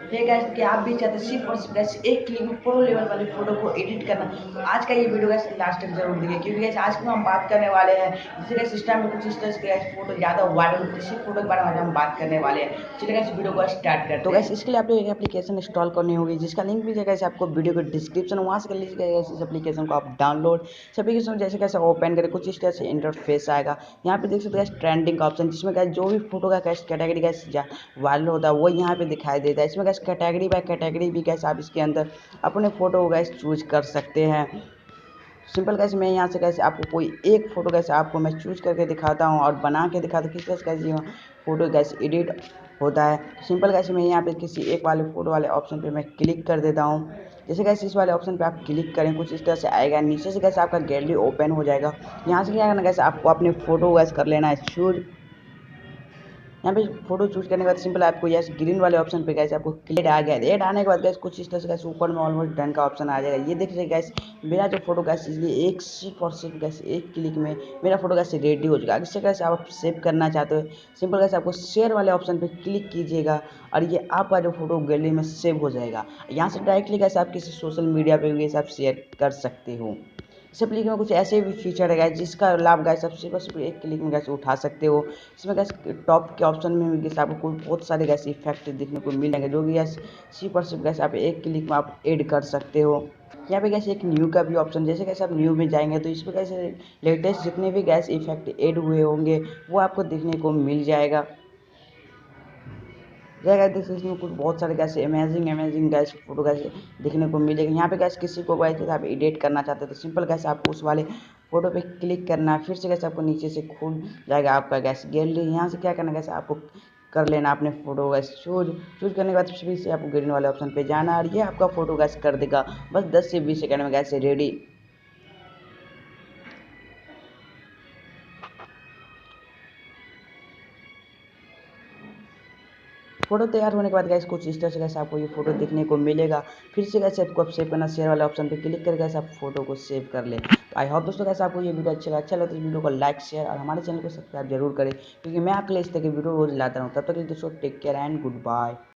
Hey guys, कि आप भी चाहते हैं सिर्फ और सिर्फ गाइस एक क्लिक में प्रो लेवल वाली फोटो को एडिट करना, तो आज का ये वीडियो गाइस लास्ट तक जरूर देखिए, क्योंकि गाइस आज में हम बात करने वाले हैं जैसे गाइस सिस्टम में कुछ इस तरह से गाइस फोटो ज्यादा वायरल होती है, सिर्फ फोटो के बारे में आज हम बात करने वाले हैं। चलिए गाइस वीडियो को स्टार्ट करते हैं। तो गाइस इसके लिए आपको एक एप्लीकेशन इंस्टॉल करनी होगी, जिसका लिंक भी गाइस आपको वीडियो के डिस्क्रिप्शन वहां से कर लीजिएगा। गाइस इस एप्लीकेशन को आप डाउनलोड, इस एप्लीकेशन जैसे कैसे ओपन करें, कुछ इस तरह से इंटरफेस आएगा। यहाँ पे देख सकते हैं ट्रेंडिंग का ऑप्शन, जिसमें गाइस जो भी फोटो का गाइस कैटेगरी गाइस वायरल होता है वो यहाँ पे दिखाई देता है। इसमें गैस कैटेगरी बाय कैटेगरी भी गैस आप इसके अंदर अपने फोटो को गैस चूज कर सकते हैं। सिंपल कैसे मैं यहाँ से कैसे आपको कोई एक फ़ोटो कैसे आपको मैं चूज करके दिखाता हूँ और बना के दिखाता हूँ किस तरह से कैसे फ़ोटो कैसे एडिट होता है। सिंपल कैसे मैं यहाँ पे किसी एक वाले फ़ोटो वाले ऑप्शन पे मैं क्लिक कर देता हूँ। जैसे कैसे इस वाले ऑप्शन पे आप क्लिक करें, कुछ इस तरह से आएगा, नीचे से कैसे आपका गैलरी ओपन हो जाएगा। यहाँ से क्या करना, कैसे आपको अपने फ़ोटो कैसे कर लेना है चूज। यहाँ पे फोटो चूज करने के बाद सिंपल आपको यस ग्रीन वाले ऑप्शन पे गैस आपको क्लिक आ गया। एड आने के बाद गैस कुछ इस तरह से गैस ऊपर में ऑलमोस्ट डन का ऑप्शन आ जाएगा। ये देखिए गैस मेरा जो फोटो गैस इसलिए एक सिर्फ और सिर्फ गैस एक क्लिक में मेरा फोटो गैस रेडी हो चुका है। इससे कैसे आप सेव करना चाहते हो, सिंपल कैसे आपको शेयर वाले ऑप्शन पे क्लिक कीजिएगा और ये आपका जो फोटो गैलरी में सेव हो जाएगा। यहाँ से डायरेक्टली कैसे आप किसी सोशल मीडिया पे भी आप शेयर कर सकते हो। इस एप्लीकेशन में कुछ ऐसे भी फीचर है गाइस जिसका लाभ गाइस आप सिर्फ एक क्लिक में गैस उठा सकते हो। इसमें गैस टॉप के ऑप्शन में गैस आपको बहुत सारे गैस इफेक्ट देखने को मिलेंगे, जो कि गैस सिर्फ गैस आप एक क्लिक में आप ऐड कर सकते हो। यहाँ पे गैस एक न्यू का भी ऑप्शन, जैसे कैसे आप न्यू में जाएंगे तो इसमें कैसे लेटेस्ट जितने भी गैस इफेक्ट ऐड हुए होंगे वो आपको देखने को मिल जाएगा। जाएगा देख सकते इसमें कुछ बहुत सारे कैसे अमेजिंग गैस फोटो कैसे देखने को मिलेगा। यहाँ पे कैसे किसी को गैस आप एडिट करना चाहते हैं तो सिंपल कैसे आपको उस वाले फोटो पे क्लिक करना है, फिर से कैसे आपको नीचे से खुल जाएगा आपका गैस गैलरी। यहाँ से क्या करना है, कैसे आपको कर लेना अपने फोटो गैस चूज करने के बाद फिर से आपको ग्रीन वाले ऑप्शन पे जाना और ये आपका फोटो गैस कर देगा बस 10 से 20 सेकंड में गैस रेडी। फोटो तैयार होने के बाद गैस कुछ इस तरह से कैसे आपको ये फोटो देखने को मिलेगा। फिर से कैसे आपको सेव करना, शेयर वाले ऑप्शन पे क्लिक करके कैसे आप फोटो को सेव कर ले। तो आई होप दोस्तों कैसे आपको ये वीडियो अच्छा लगा तो इस वीडियो को लाइक शेयर और हमारे चैनल को सब्सक्राइब जरूर करें, क्योंकि मैं आपके लिए इस तरह की वीडियो रोज लाता हूँ। तब तक दोस्तों take care and good bye.